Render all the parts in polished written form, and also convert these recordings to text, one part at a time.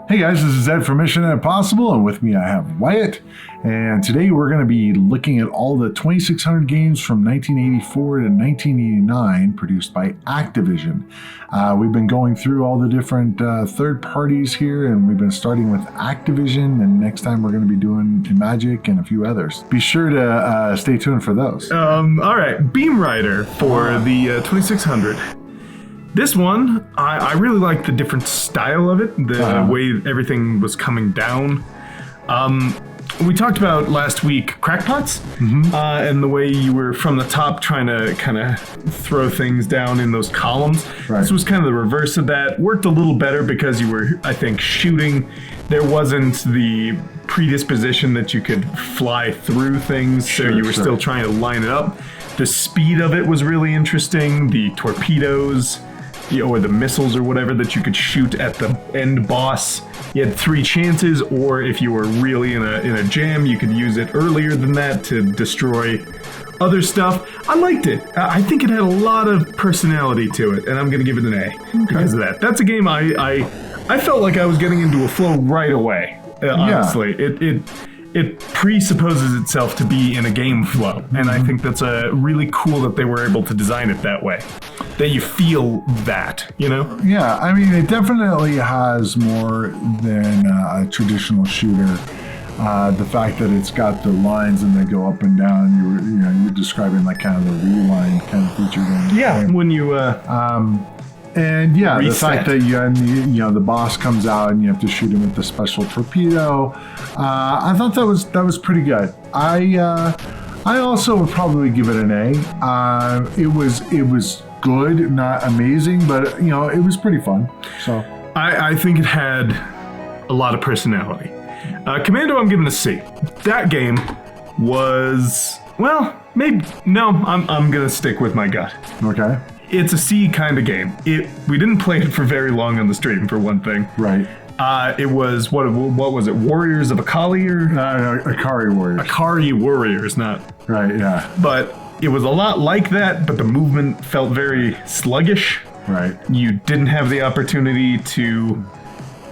Hey guys, this is Ed from Mission Impossible, and with me I have Wyatt. And today we're going to be looking at all the 2600 games from 1984 to 1989 produced by Activision. We've been going through all the different third parties here, and we've been starting with Activision, and next time we're going to be doing Magic and a few others. Be sure to stay tuned for those. All right, Beamrider for the 2600. This one, I really like the different style of it, the way everything was coming down. We talked about last week crackpots, and the way you were from the top trying to kind of throw things down in those columns. Right. This was kind of the reverse of that. Worked a little better because you were, I think, shooting. There wasn't the predisposition that you could fly through things, so you were still trying to line it up. The speed of it was really interesting. The torpedoes, or the missiles or whatever that you could shoot at the end boss. You had 3 chances, or if you were really in a jam, you could use it earlier than that to destroy other stuff. I liked it. I think it had a lot of personality to it, and I'm going to give it an A because of that. That's a game I felt like I was getting into a flow right away, honestly. It presupposes itself to be in a game flow, and I think that's really cool that they were able to design it that way. That you feel that, you know? Yeah, I mean, it definitely has more than a traditional shooter. The fact that it's got the lines and they go up and down, you're describing like kind of the rewind kind of feature. Yeah, when you and yeah, reset. The fact that the boss comes out and you have to shoot him with the special torpedo. I thought that was pretty good. I also would probably give it an A. It was good, not amazing, but it was pretty fun. So I think it had a lot of personality. Commando, I'm giving a C. That game was, well, maybe no. I'm gonna stick with my gut. Okay. It's a C kind of game. We didn't play it for very long on the stream, for one thing. Right. It was, what was it, Warriors of Akali or? Akari Warriors. Akari Warriors, not. Right, yeah. But it was a lot like that, but the movement felt very sluggish. Right. You didn't have the opportunity to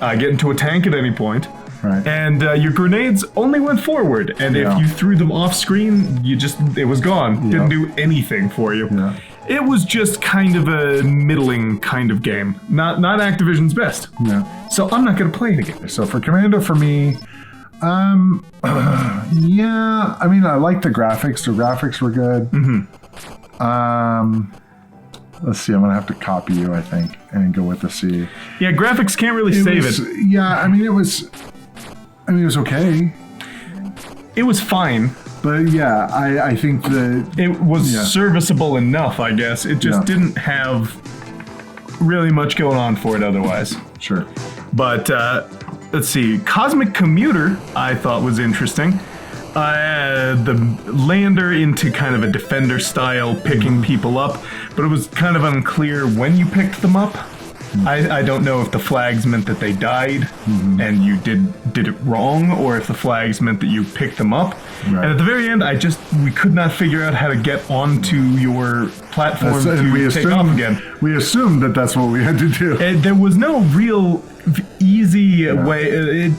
get into a tank at any point. Right. And your grenades only went forward, and if you threw them off screen, it was gone. Didn't do anything for you. Yeah. It was just kind of a middling kind of game. Not Activision's best. Yeah. So I'm not going to play it again. So for Commando, for me, yeah, I mean, I like the graphics. The graphics were good. Let's see, I'm going to have to copy you, I think, and go with the C. Yeah, graphics can't really save it. Yeah, I mean, it was okay. It was fine. But yeah, I think that it was serviceable enough, I guess. It just didn't have really much going on for it otherwise. Sure. But let's see, Cosmic Commuter I thought was interesting. The lander into kind of a defender style, picking people up, but it was kind of unclear when you picked them up. I don't know if the flags meant that they died and you did it wrong, or if the flags meant that you picked them up. Right. And at the very end, we could not figure out how to get onto your platform to take off again. We assumed that that's what we had to do. And there was no real easy way. It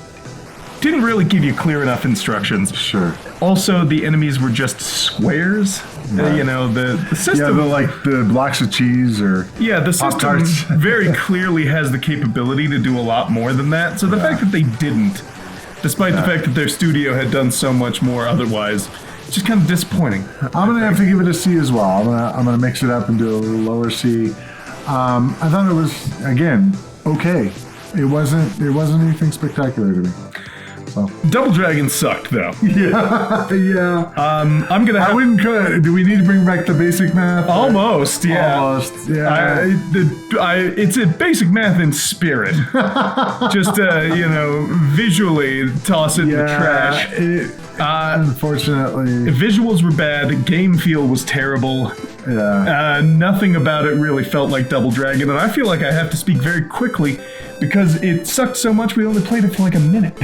didn't really give you clear enough instructions. Sure. Also, the enemies were just squares. Right. The system... Yeah, like the blocks of cheese or the system very clearly has the capability to do a lot more than that. So the fact that they didn't, despite the fact that their studio had done so much more otherwise, it's just kind of disappointing. I'm going to have to give it a C as well. I'm going to mix it up and do a little lower C. I thought it was, again, okay. It wasn't anything spectacular to me. So. Double Dragon sucked, though. Yeah. I'm gonna. I wouldn't. Do we need to bring back the basic math? Almost, yeah. Almost, yeah. It's a basic math in spirit. Just visually toss it in the trash. Unfortunately, visuals were bad. Game feel was terrible. Yeah. Nothing about it really felt like Double Dragon, and I feel like I have to speak very quickly because it sucked so much. We only played it for like a minute.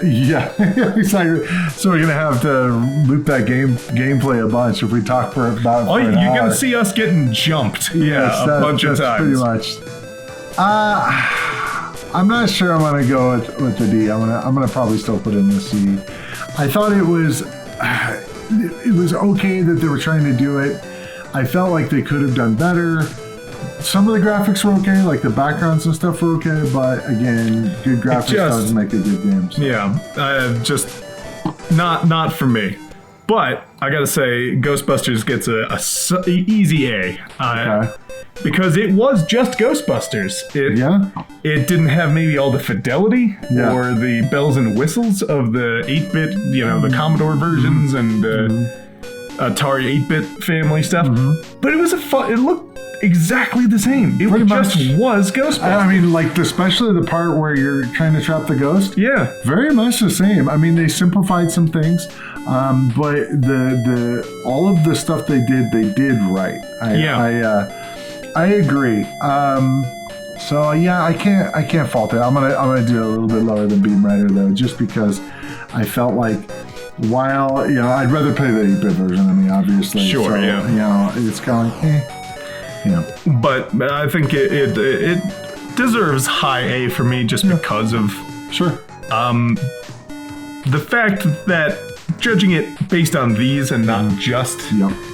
Yeah, exactly. So we're gonna have to loop that gameplay a bunch if we talk for about. Oh, you're gonna see us getting jumped. Yes, a bunch of times. Pretty much. I'm not sure I'm gonna go with the D. I'm gonna probably still put in the C. I thought it was okay that they were trying to do it. I felt like they could have done better. Some of the graphics were okay, like the backgrounds and stuff were okay, but again, good graphics doesn't make a good game. So. Yeah, just not for me. But I gotta say, Ghostbusters gets a easy A. Okay. Because it was just Ghostbusters. It didn't have maybe all the fidelity or the bells and whistles of the 8-bit, the Commodore versions and Atari 8-bit family stuff. But it was it looked exactly the same. It Pretty just much was Ghostbusters. I mean, like, especially the part where you're trying to trap the ghost. Yeah. Very much the same. I mean, they simplified some things, but the all of the stuff they did right. I agree. So yeah, I can't fault it. I'm gonna do a little bit lower than Beamrider though, just because I felt like while I'd rather play the 8-bit version. I mean, obviously, sure, so, yeah. It's kind of like, But I think it deserves high A for me just because of the fact that judging it based on these and not just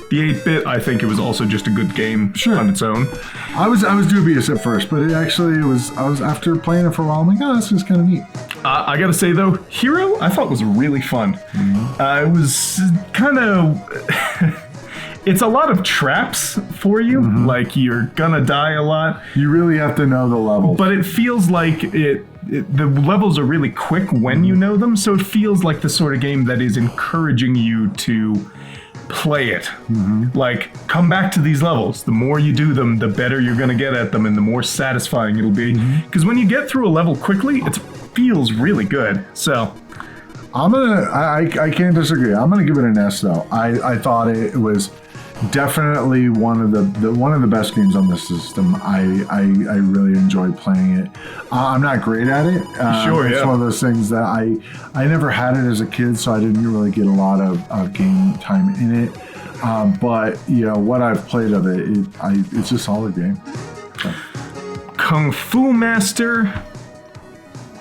the 8-bit, I think it was also just a good game on its own. I was dubious at first, but I was after playing it for a while, I'm like, oh, this is kind of neat. I gotta say though, H.E.R.O I thought was really fun. It was kind of it's a lot of traps for you, like you're gonna die a lot. You really have to know the level. But it feels like the levels are really quick when you know them, so it feels like the sort of game that is encouraging you to play it. Like, come back to these levels. The more you do them, the better you're going to get at them and the more satisfying it'll be. Because when you get through a level quickly, it feels really good. So I can't disagree. I'm gonna give it an S though. I thought it was definitely one of the best games on the system. I really enjoyed playing it. I'm not great at it. It's one of those things that I never had it as a kid, so I didn't really get a lot of game time in it. But what I've played of it, it's a solid game. So. Kung Fu Master,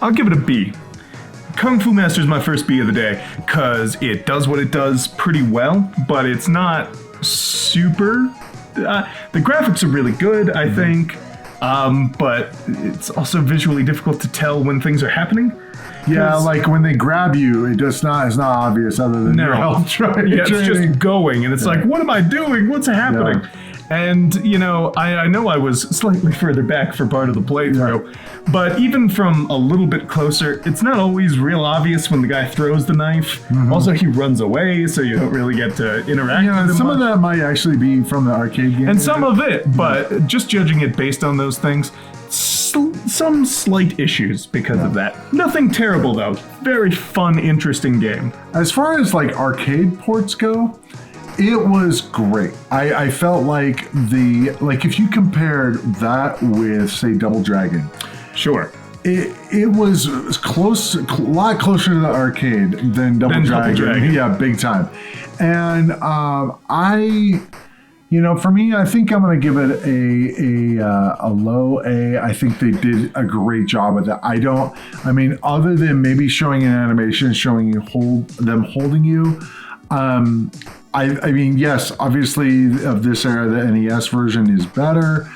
I'll give it a B. Kung Fu Master is my first B of the day because it does what it does pretty well, but it's not super. The graphics are really good, I think, but it's also visually difficult to tell when things are happening. Yeah, like when they grab you, it's not obvious other than your health training. Yeah, it's just going, and it's like, what am I doing? What's happening? Yeah. And, I know I was slightly further back for part of the playthrough, but even from a little bit closer, it's not always real obvious when the guy throws the knife. Also, he runs away, so you don't really get to interact with him. Some of that might actually be from the arcade game. And some of it, but just judging it based on those things, some slight issues because of that. Nothing terrible, though. Very fun, interesting game. As far as, arcade ports go, it was great. I felt like if you compared that with, say, Double Dragon. Sure. It was a lot closer to the arcade than Double Dragon. Yeah, big time. And for me, I think I'm going to give it a low A. I think they did a great job with it. Other than maybe showing an animation, showing you them holding you. Yes, obviously of this era, the NES version is better,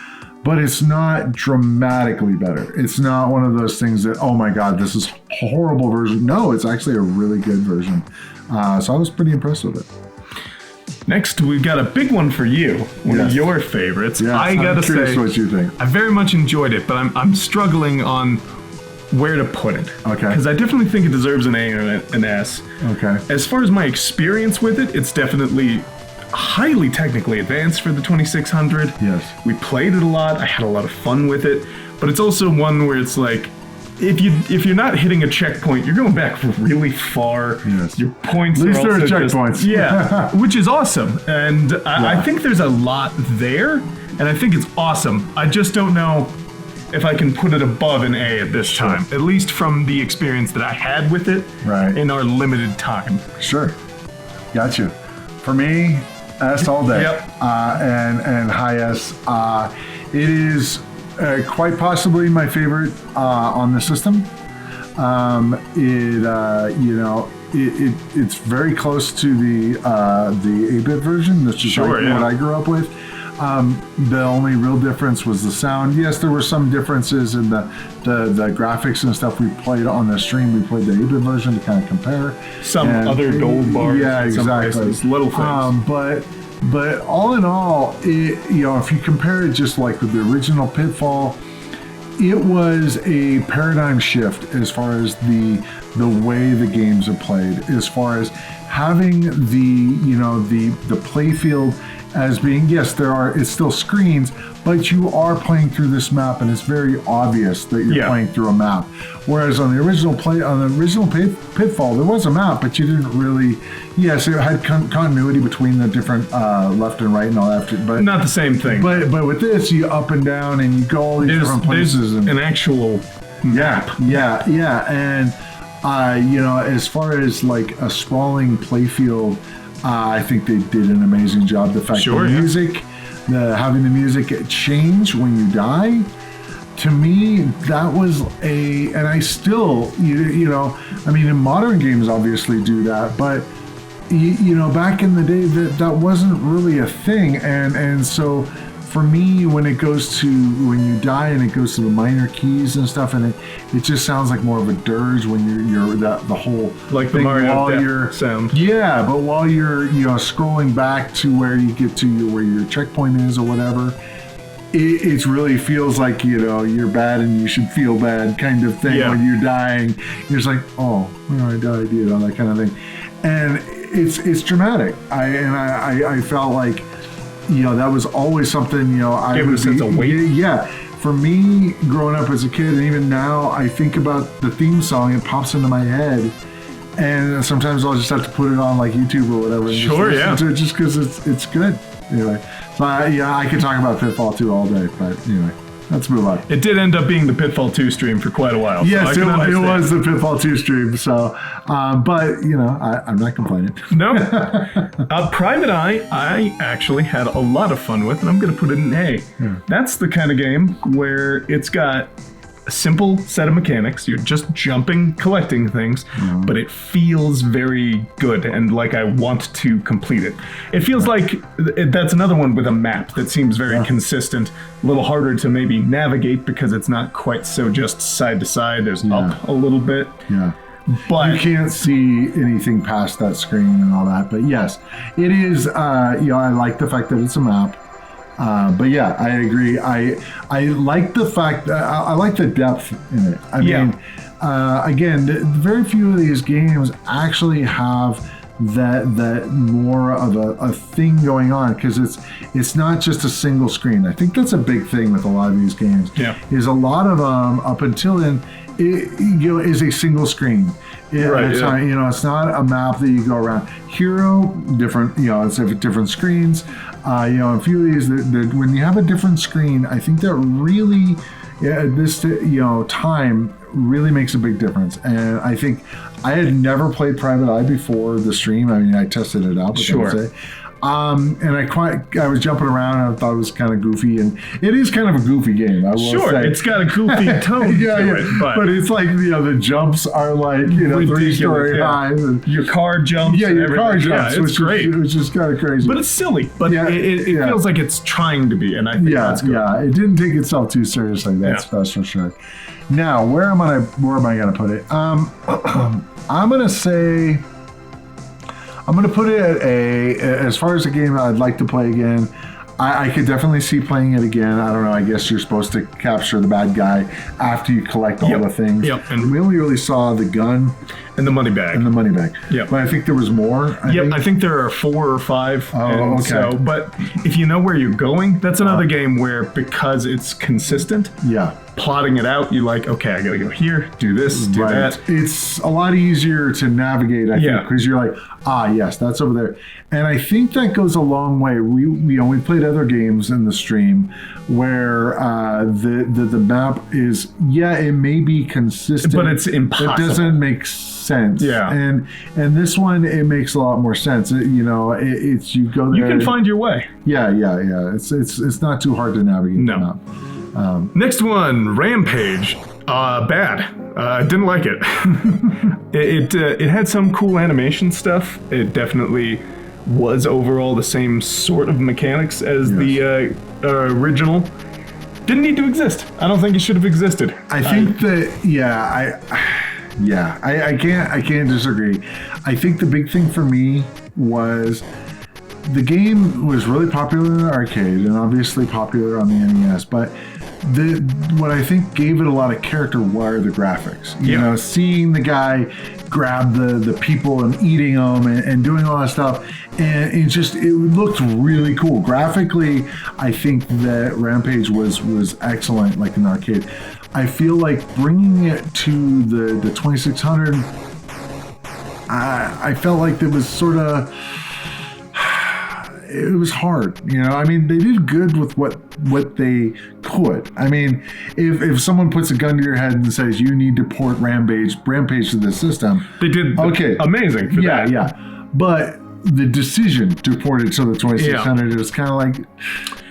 but it's not dramatically better. It's not one of those things that, oh my God, this is a horrible version. No, it's actually a really good version. So I was pretty impressed with it. Next, we've got a big one for you. One of your favorites. Yes, I gotta say, what you think. I very much enjoyed it, but I'm struggling on where to put it. Okay. Because I definitely think it deserves an A or an S. Okay. As far as my experience with it, it's definitely highly technically advanced for the 2600. Yes. We played it a lot. I had a lot of fun with it. But it's also one where it's like, if you're not hitting a checkpoint, you're going back really far. Yes. Your points at least are also there are checkpoints. Yeah, which is awesome. And I think there's a lot there, and I think it's awesome. I just don't know if I can put it above an A at this time, at least from the experience that I had with it in our limited time. Sure. Got you. For me, S all day. Yep. And high S. It is quite possibly my favorite on the system. It's very close to the 8-bit version. That's just what I grew up with. The only real difference was the sound. Yes, there were some differences in the graphics and stuff. We played on the stream. We played the 8-bit version to kind of compare. Some other gold bars. Yeah, exactly. Places, little things. But all in all, if you compare it just like with the original Pitfall, it was a paradigm shift as far as the way the games are played, as far as having the play field as being, yes, it's still screens, but you are playing through this map, and it's very obvious that you're playing through a map. Whereas on the original Pitfall, there was a map, but you didn't really. Yes, it had continuity between the different left and right and all that, but not the same thing. But with this, you up and down, and you go all these different places. There's an actual map. Yeah, and as far as like a sprawling playfield. I think they did an amazing job. The fact the music, having the music change when you die, to me, that was and I still, in modern games obviously do that, but back in the day that wasn't really a thing, and so for me, when you die and it goes to the minor keys and stuff, and it just sounds like more of a dirge when you're the whole like thing the Mario sound. Yeah, but while you're scrolling back to where you get to where your checkpoint is or whatever, it really feels like you're bad and you should feel bad kind of thing when you're dying. You're just like, oh, I died, that kind of thing, and it's dramatic. I felt like. That was always something, I would sense of weight. Yeah. For me, growing up as a kid, and even now, I think about the theme song, it pops into my head. And sometimes I'll just have to put it on like YouTube or whatever. And just because it's good. Anyway. So I could talk about Pitfall 2 all day, but anyway. Let's move on. It did end up being the Pitfall 2 stream for quite a while. Yes, it was the Pitfall 2 stream. So, but, I'm not complaining. No. Private Eye, I actually had a lot of fun with, and I'm going to put it in A. Yeah. That's the kind of game where it's got a simple set of mechanics. You're just jumping, collecting things, but it feels very good and like I want to complete it. It feels like that's another one with a map that seems very consistent, a little harder to maybe navigate because it's not quite so just side to side. There's up a little bit. Yeah. But you can't see anything past that screen and all that. But yes, it is, I like the fact that it's a map. But yeah, I agree. I like the fact that I like the depth in it. I mean, again, very few of these games actually have that more of a thing going on, because it's not just a single screen. I think that's a big thing with a lot of these games. Yeah, is a lot of them up until then, is a single screen. It's not a map that you go around. H.E.R.O, different. It's different screens. A few of these, when you have a different screen, I think that really, this time really makes a big difference. And I think I had never played Private Eye before the stream. I mean, I tested it out, but sure. And I was jumping around and I thought it was kind of goofy, and it is kind of a goofy game. I will say. It's got a goofy tone to it, but it's like the jumps are like 3-story high. And your car jumps. Yeah, your car jumps. Yeah, it's great. Which is kind of crazy. But it's silly. But it feels like it's trying to be, and I think that's good. Yeah, it didn't take itself too seriously. That's for sure. Now, where am I going to put it? I'm going to say. I'm going to put it at as far as a game I'd like to play again, I could definitely see playing it again. I don't know, I guess you're supposed to capture the bad guy after you collect all the things. Yep. And we only really saw the gun. And the money bag. Yeah. But I think there was more. I think there are 4 or 5. Oh, okay. But if you know where you're going, that's another game where, because it's consistent, plotting it out, you're like, okay, I got to go here, do this, do that. It's a lot easier to navigate, I think, because you're like, yes, that's over there. And I think that goes a long way. We played other games in the stream where the map is, it may be consistent, but it's impossible. It doesn't make sense. Yeah. And this one, it makes a lot more sense. It's you go there. You can find your way. Yeah. It's not too hard to navigate the map. Next one, Rampage. Bad. Didn't like it. It had some cool animation stuff. It definitely was overall the same sort of mechanics as the original. Didn't need to exist. I don't think it should have existed. I think I can't disagree. I think the big thing for me was the game was really popular in the arcade and obviously popular on the NES, but what I think gave it a lot of character were the graphics. You know, seeing the guy grab the people and eating them and doing all that stuff, and it looked really cool. Graphically, I think that Rampage was excellent, like in the arcade. I feel like bringing it to the 2600, I felt like it was sort of... It was hard, you know. I mean, they did good with what they could. I mean, if someone puts a gun to your head and says you need to port Rampage to the system, they did amazing for that. Yeah. But the decision to port it to the 2600 is kind of like,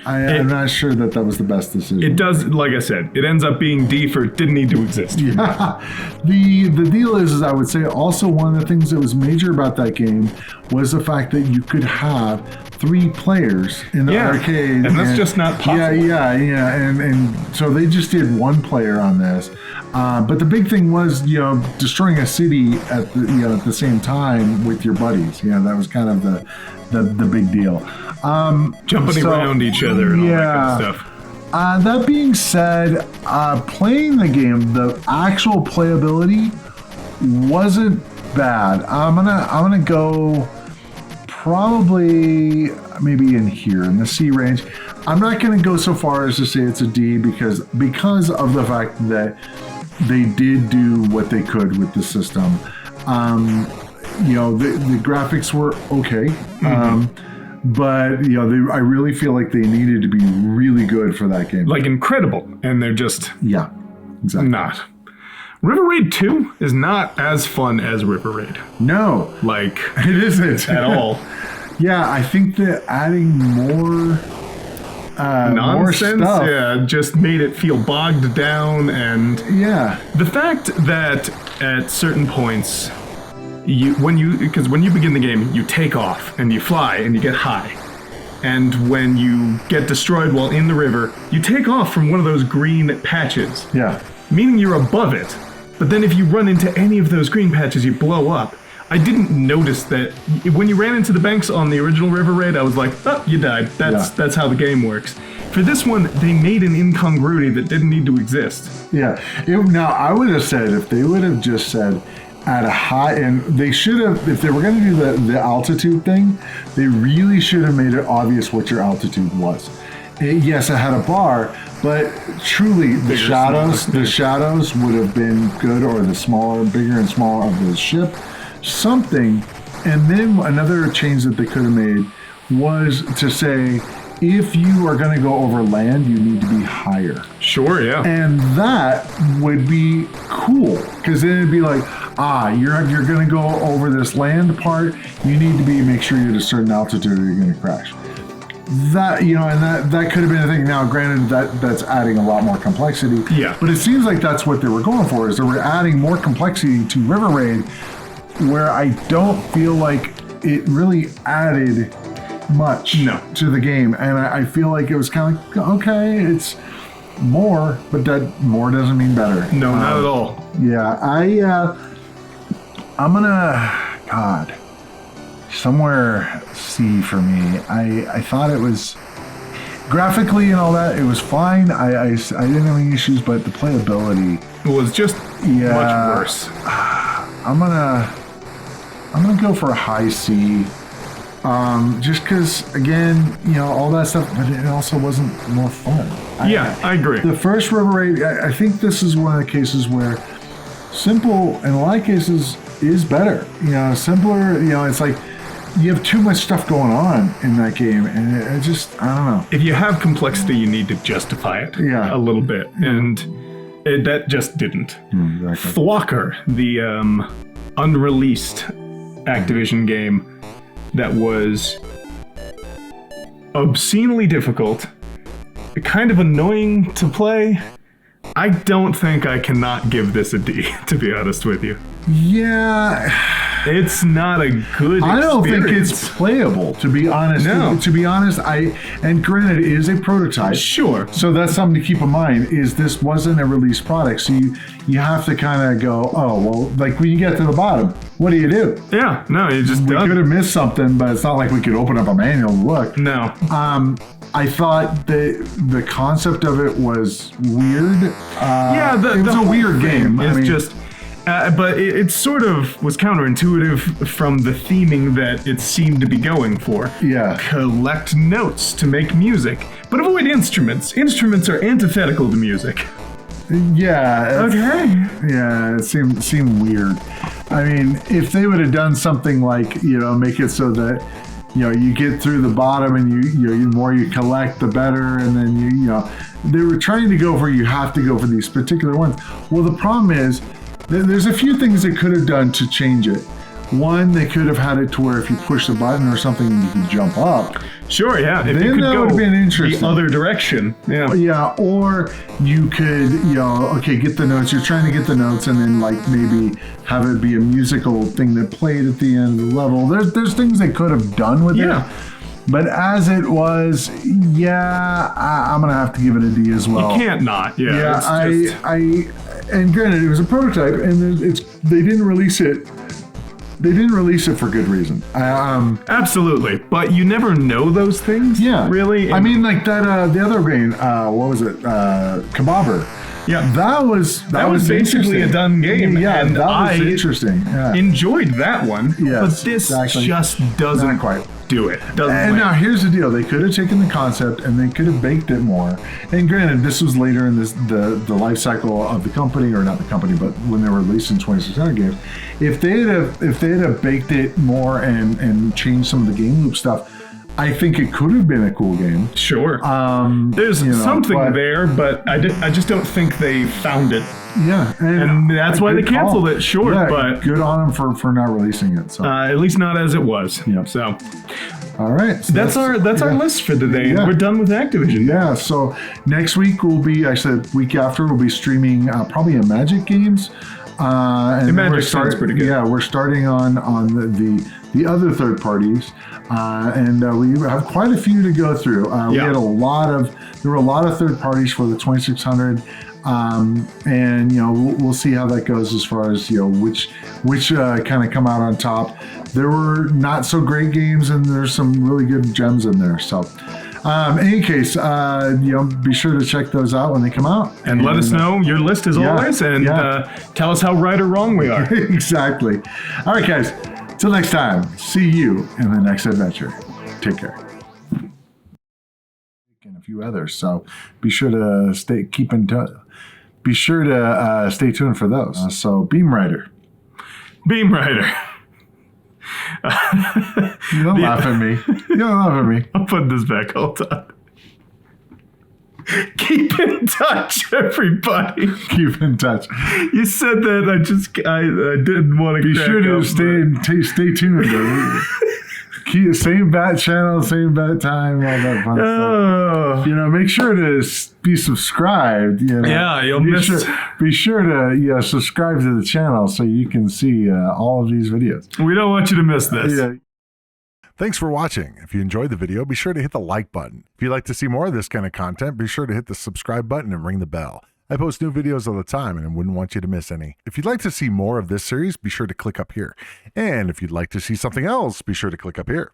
I'm not sure that was the best decision. It does, like I said, it ends up being D for didn't need to exist. Yeah. The deal is I would say also one of the things that was major about that game was the fact that you could have 3 players in the arcade. And that's just not possible. Yeah. And so they just did 1 player on this. But the big thing was, destroying a city at the same time with your buddies. That was kind of the big deal. Jumping around each other and all that kind of stuff. That being said, playing the game, the actual playability wasn't bad. I'm gonna go probably maybe in here in the C range. I'm not gonna go so far as to say it's a D because of the fact that they did do what they could with the system. The graphics were okay. But I really feel like they needed to be really good for that game. Like incredible, and they're just exactly not. River Raid 2 is not as fun as River Raid. No, like it isn't at all. Yeah, I think that adding more nonsense, more stuff, just made it feel bogged down, and the fact that at certain points. When you begin the game, you take off and you fly and you get high. And when you get destroyed while in the river, you take off from one of those green patches. Yeah. Meaning you're above it. But then if you run into any of those green patches, you blow up. I didn't notice that when you ran into the banks on the original River Raid, I was like, oh, you died. That's how the game works. For this one, they made an incongruity that didn't need to exist. Yeah. Now, I would have said, if they would have just said, at a high, and they should have, if they were going to do the altitude thing, they really should have made it obvious what your altitude was. Yes, it had a bar, but truly the shadows would have been good, or the bigger and smaller of the ship, something. And then another change that they could have made was to say, if you are going to go over land, you need to be higher. Sure, yeah. And that would be cool, because then it'd be like, you're going to go over this land part, you need to make sure you're at a certain altitude or you're going to crash. That, and that could have been a thing. Now, granted, that's adding a lot more complexity. Yeah. But it seems like that's what they were going for, is they were adding more complexity to River Raid, where I don't feel like it really added much to the game. And I feel like it was kind of like, okay, it's more, but that more doesn't mean better. No, not at all. Yeah, I'm gonna, somewhere C for me. I thought it was, graphically and all that, it was fine. I didn't have any issues, but the playability was just much worse. I'm gonna go for a high C. Just because, again, all that stuff, but it also wasn't more fun. I agree. The first River Raid, I think this is one of the cases where simple, in a lot of cases, is better. Simpler, it's like you have too much stuff going on in that game, and it just, I don't know. If you have complexity, you need to justify it a little bit, and that just didn't. Exactly. Thwocker, the unreleased Activision game that was obscenely difficult, kind of annoying to play. I don't think I cannot give this a D, to be honest with you. Yeah. It's not a good experience. I don't think it's playable, to be honest. No. To be honest, and granted, it is a prototype. Sure. So that's something to keep in mind, is this wasn't a released product. So you have to kind of go, oh, well, like when you get to the bottom, what do? Yeah, no, you just We could have missed something, but it's not like we could open up a manual and look. No. I thought the concept of it was weird. Yeah, it was a weird game. It's just... but it sort of was counterintuitive from the theming that it seemed to be going for. Yeah. Collect notes to make music, but avoid instruments. Instruments are antithetical to music. Yeah. Okay. Yeah, it seemed weird. I mean, if they would have done something like, make it so that, you get through the bottom and the more you collect, the better, and then they were trying to go for, you have to go for these particular ones. Well, the problem is, there's a few things they could have done to change it. One, they could have had it to where if you push the button or something, you can jump up. Sure, yeah. If then you could that go would have been interesting. The other direction. Yeah. Yeah, or you could, get the notes. You're trying to get the notes and then maybe have it be a musical thing that played at the end of the level. There's things they could have done with it. But as it was, I'm going to have to give it a D as well. You can't not. Yeah, and granted, it was a prototype, and they didn't release it. They didn't release it for good reason. Absolutely, but you never know those things. Yeah, really. I mean, like that. The other game, what was it? Commuter. Yeah, that was basically a done game. Yeah, and that was interesting. Yeah. Enjoyed that one. Yes, but this just doesn't not quite do it. And now here's the deal: they could have taken the concept and they could have baked it more. And granted, this was later in the life cycle of the company, or not the company, but when they were releasing 2600 games. If they had have baked it more and changed some of the game loop stuff, I think it could have been a cool game. Sure. There's something there, but I just don't think they found it. Yeah, and that's why they canceled it. Sure, but good on them for not releasing it. So at least not as it was. Yep. So. All right. So that's our list for today. Yeah. We're done with Activision. Yeah. So next week will be, week after we'll be streaming probably a Magic games. And Magic sounds pretty good. Yeah, we're starting on the other third parties, and we have quite a few to go through. We had there were a lot of third parties for the 2600, and we'll see how that goes as far as which kind of come out on top. There were not so great games, and there's some really good gems in there. So. In any case, be sure to check those out when they come out. And let us know your list as always, and tell us how right or wrong we are. Exactly. All right, guys. Till next time, see you in the next adventure. Take care. And a few others, so be sure to stay tuned for those. So Beamrider. You don't laugh at me. I'll put this back. Hold on. Keep in touch, everybody. Keep in touch. You said that. I didn't want to. Be sure to stay tuned. Same bat channel, same bat time, all that fun stuff. Make sure to be subscribed. Yeah, you'll miss. Be sure to subscribe to the channel so you can see all of these videos. We don't want you to miss this. Yeah. Thanks for watching. If you enjoyed the video, be sure to hit the like button. If you'd like to see more of this kind of content, be sure to hit the subscribe button and ring the bell. I post new videos all the time and I wouldn't want you to miss any. If you'd like to see more of this series, be sure to click up here. And if you'd like to see something else, be sure to click up here.